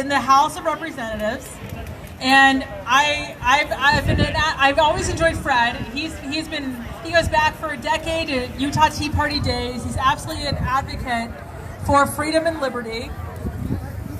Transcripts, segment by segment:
in the House of Representatives, and I've always enjoyed Fred. He goes back for a decade to Utah Tea Party days. He's absolutely an advocate for freedom and liberty,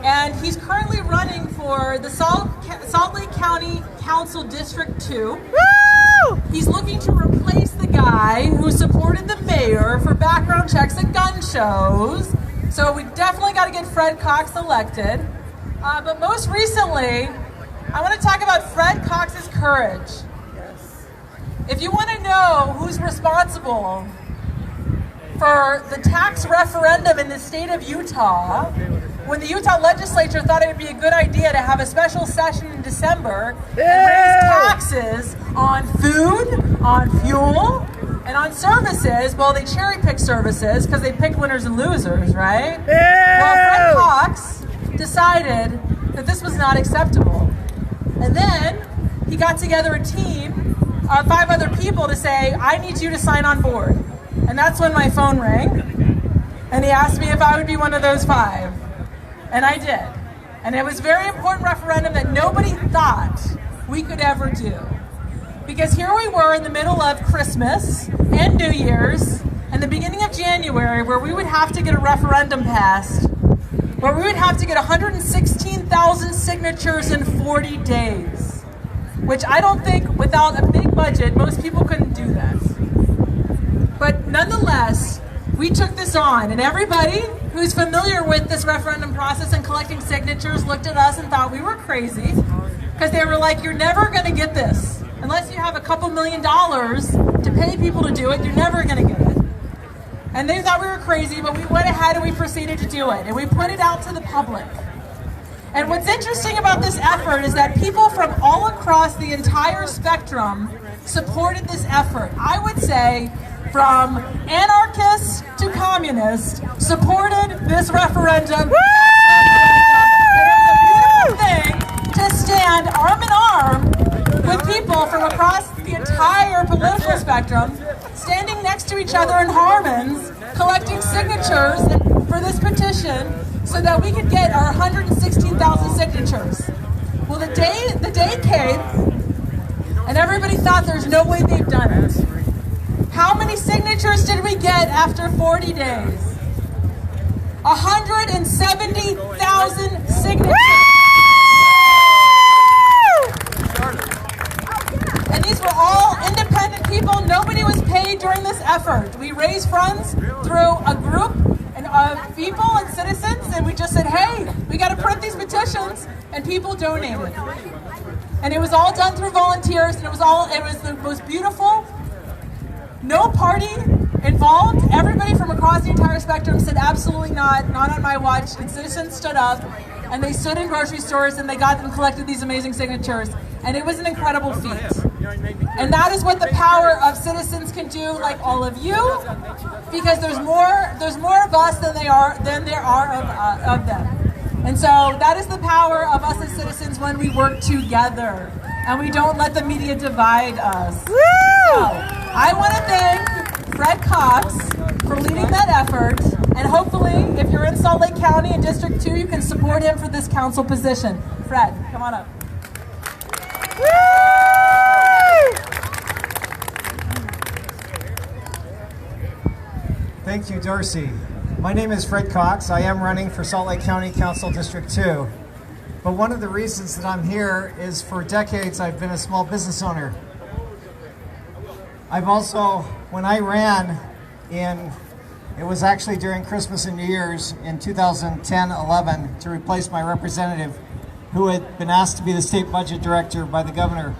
and he's currently running for the Salt Lake County Council District 2. Woo! He's looking to replace the guy who supported the mayor for background checks at gun shows. So we definitely got to get Fred Cox elected. But most recently, I want to talk about Fred Cox's courage. Yes. If you want to know who's responsible for the tax referendum in the state of Utah, when the Utah legislature thought it would be a good idea to have a special session in December and raise taxes on food, on fuel, and on services, well, they cherry-pick services because they picked winners and losers, right? Well, Fred Cox decided that this was not acceptable. And then he got together a team of 5 other people to say, I need you to sign on board. And that's when my phone rang, and he asked me if I would be one of those 5. And I did. And it was a very important referendum that nobody thought we could ever do. Because here we were in the middle of Christmas and New Year's and the beginning of January, where we would have to get a referendum passed, where we would have to get 116,000 signatures in 40 days, which I don't think, without a big budget, most people couldn't do that. But nonetheless, we took this on, and everybody who's familiar with this referendum process and collecting signatures looked at us and thought we were crazy, because they were like, you're never going to get this. Unless you have a couple $1 million to pay people to do it, you're never going to get it. And they thought we were crazy, but we went ahead and we proceeded to do it. And we put it out to the public. And what's interesting about this effort is that people from all across the entire spectrum supported this effort. I would say from anarchists to communists supported this referendum. Woo! And it was a beautiful thing to stand arm in arm with people from across the entire political spectrum, standing next to each other in Harmons, collecting signatures for this petition so that we could get our 116,000 signatures. Well, the day came, and everybody thought there's no way they've done it. How many signatures did we get after 40 days? 170,000 signatures. And these were all independent people. Nobody was paid during this effort. We raised funds through a group of people and citizens, and we just said, hey, we got to print these petitions, and people donated. And it was all done through volunteers, and it was the most beautiful. No party involved. Everybody from across the entire spectrum said, absolutely not on my watch. And citizens stood up, and they stood in grocery stores, and they got and collected these amazing signatures. And it was an incredible feat. And that is what the power of citizens can do, like all of you, because there's more of us than there are of them. And so that is the power of us as citizens when we work together and we don't let the media divide us. Woo! So I want to thank Fred Cox for leading that effort, and hopefully if you're in Salt Lake County and District 2, you can support him for this council position. Fred, come on up. Woo! Thank you, Darcy. My name is Fred Cox. I am running for Salt Lake County Council District 2. But one of the reasons that I'm here is for decades I've been a small business owner. I've also, when I ran it was actually during Christmas and New Year's in 2010-11 to replace my representative who had been asked to be the state budget director by the governor.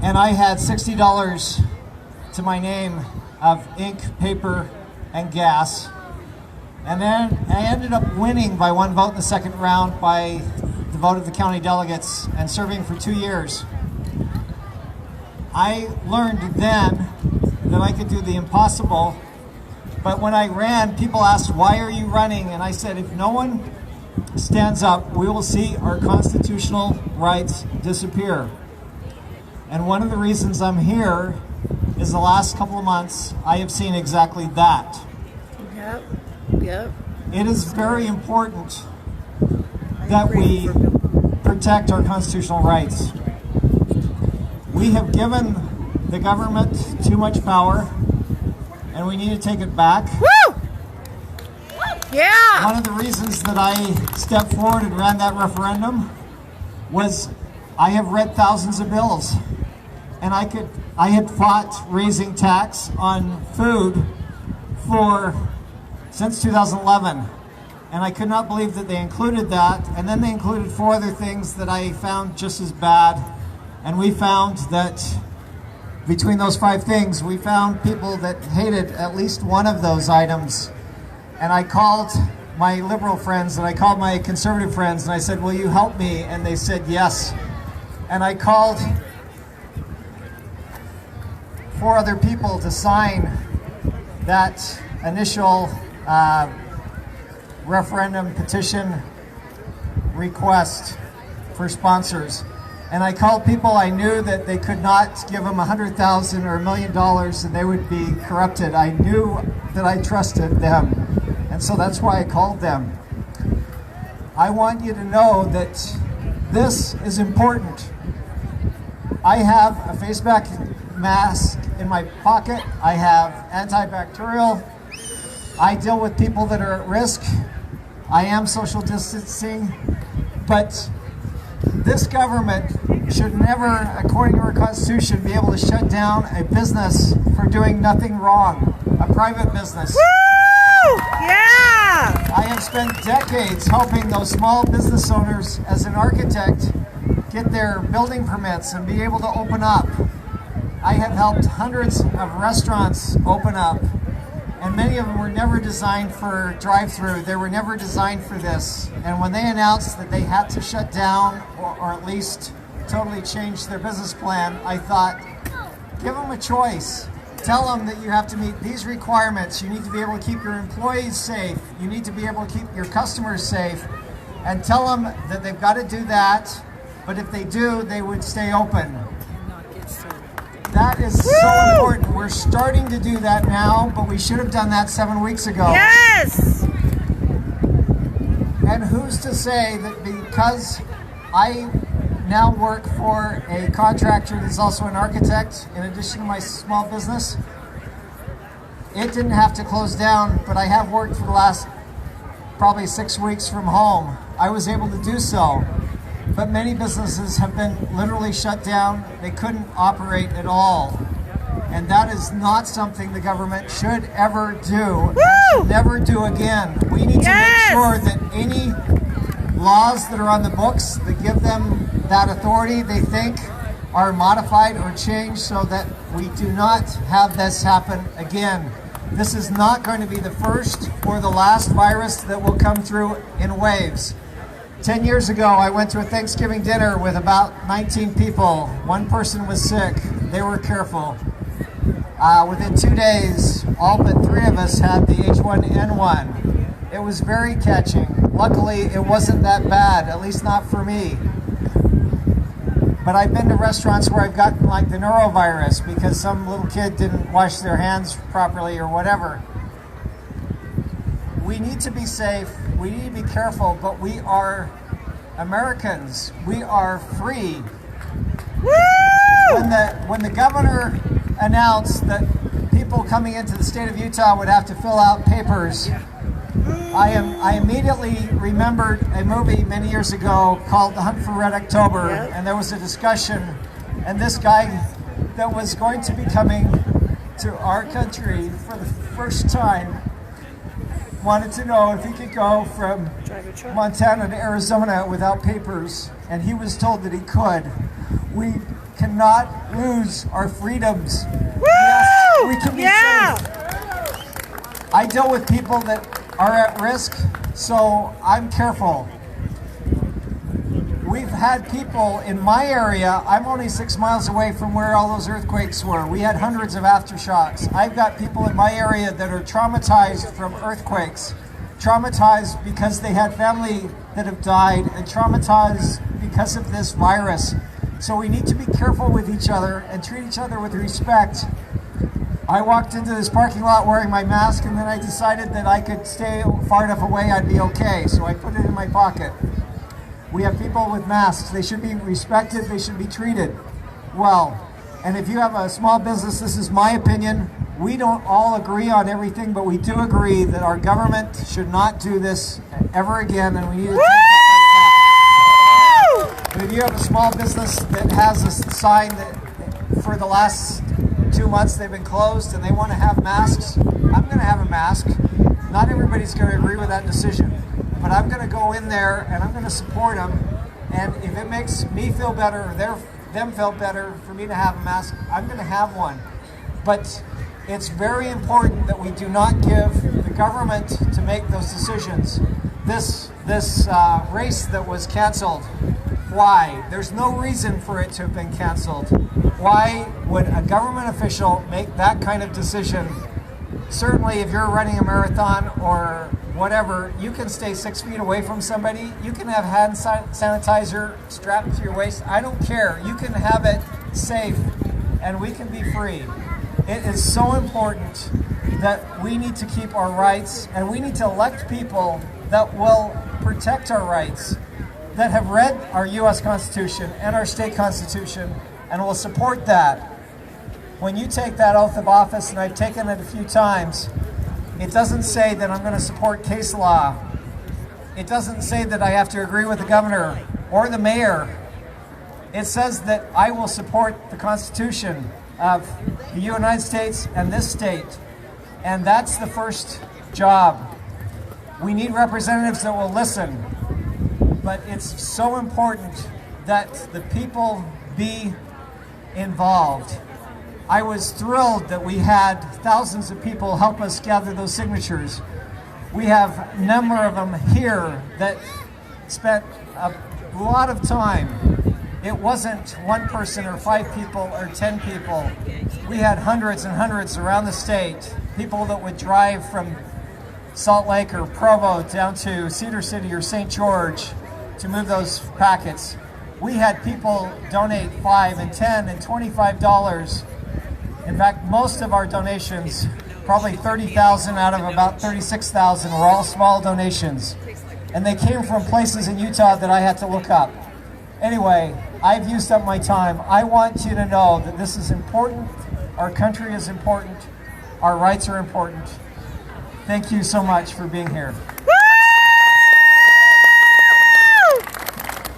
And I had $60 to my name of ink, paper, and gas. And then I ended up winning by 1 vote in the second round by the vote of the county delegates and serving for 2 years. I learned then that I could do the impossible, but when I ran, people asked, why are you running? And I said, if no one stands up, we will see our constitutional rights disappear. And one of the reasons I'm here is the last couple of months, I have seen exactly that. Yep. It is very important that we protect our constitutional rights. We have given the government too much power, and we need to take it back. Woo! Yeah! One of the reasons that I stepped forward and ran that referendum was I have read thousands of bills, and I had fought raising tax on food since 2011, and I could not believe that they included that. And then they included 4 other things that I found just as bad, and we found that between those 5 things, we found people that hated at least one of those items. And I called my liberal friends and I called my conservative friends and I said, will you help me? And they said yes. And I called 4 other people to sign that initial referendum petition request for sponsors. And I called people I knew that they could not give them $100,000 or $1 million and they would be corrupted. I knew that I trusted them. And so that's why I called them. I want you to know that this is important. I have a face mask in my pocket. I have antibacterial. I deal with people that are at risk. I am social distancing. But this government should never, according to our Constitution, be able to shut down a business for doing nothing wrong, a private business. Woo! Yeah! I have spent decades helping those small business owners as an architect get their building permits and be able to open up. I have helped hundreds of restaurants open up, and many of them were never designed for drive-through. They were never designed for this. And when they announced that they had to shut down or at least totally change their business plan, I thought, give them a choice. Tell them that you have to meet these requirements. You need to be able to keep your employees safe. You need to be able to keep your customers safe. And tell them that they've got to do that, but if they do, they would stay open. That is so important. We're starting to do that now, but we should have done that 7 weeks ago. Yes! And who's to say that because I now work for a contractor that's also an architect, in addition to my small business, it didn't have to close down, but I have worked for the last probably 6 weeks from home. I was able to do so. But many businesses have been literally shut down. They couldn't operate at all. And that is not something the government should ever do, should never do again. We need to make sure that any laws that are on the books that give them that authority they think are modified or changed so that we do not have this happen again. This is not going to be the first or the last virus that will come through in waves. 10 years ago, I went to a Thanksgiving dinner with about 19 people. One person was sick. They were careful. Within 2 days, all but 3 of us had the H1N1. It was very catching. Luckily, it wasn't that bad, at least not for me. But I've been to restaurants where I've gotten like the norovirus because some little kid didn't wash their hands properly or whatever. We need to be safe, we need to be careful, but we are Americans. We are free. Woo! When the governor announced that people coming into the state of Utah would have to fill out papers, I immediately remembered a movie many years ago called The Hunt for Red October, and there was a discussion, and this guy that was going to be coming to our country for the first time wanted to know if he could go from Montana to Arizona without papers, and he was told that he could. We cannot lose our freedoms. Woo! Yes, we can be safe. I deal with people that are at risk, so I'm careful. We've had people in my area, I'm only 6 miles away from where all those earthquakes were. We had hundreds of aftershocks. I've got people in my area that are traumatized from earthquakes, traumatized because they had family that have died, and traumatized because of this virus. So we need to be careful with each other and treat each other with respect. I walked into this parking lot wearing my mask, and then I decided that I could stay far enough away I'd be okay, so I put it in my pocket. We have people with masks. They should be respected. They should be treated well. And if you have a small business, this is my opinion. We don't all agree on everything, but we do agree that our government should not do this ever again, and we need to take that right back. But if you have a small business that has a sign that for the last 2 months they've been closed and they want to have masks, I'm going to have a mask. Not everybody's going to agree with that decision, but I'm going to go in there and I'm going to support them. And if it makes me feel better or them feel better for me to have a mask, I'm going to have one. But it's very important that we do not give the government to make those decisions. This race that was canceled, why? There's no reason for it to have been canceled. Why would a government official make that kind of decision? Certainly if you're running a marathon or whatever, you can stay 6 feet away from somebody. You can have hand sanitizer strapped to your waist. I don't care. You can have it safe and we can be free. It is so important that we need to keep our rights, and we need to elect people that will protect our rights, that have read our U.S. Constitution and our state constitution and will support that. When you take that oath of office, and I've taken it a few times, it doesn't say that I'm going to support case law. It doesn't say that I have to agree with the governor or the mayor. It says that I will support the Constitution of the United States and this state. And that's the first job. We need representatives that will listen. But it's so important that the people be involved. I was thrilled that we had thousands of people help us gather those signatures. We have a number of them here that spent a lot of time. It wasn't one person or 5 people or 10 people. We had hundreds and hundreds around the state, people that would drive from Salt Lake or Provo down to Cedar City or St. George to move those packets. We had people donate $5 and $10 and $25. In fact, most of our donations, probably 30,000 out of about 36,000, were all small donations. And they came from places in Utah that I had to look up. Anyway, I've used up my time. I want you to know that this is important. Our country is important. Our rights are important. Thank you so much for being here.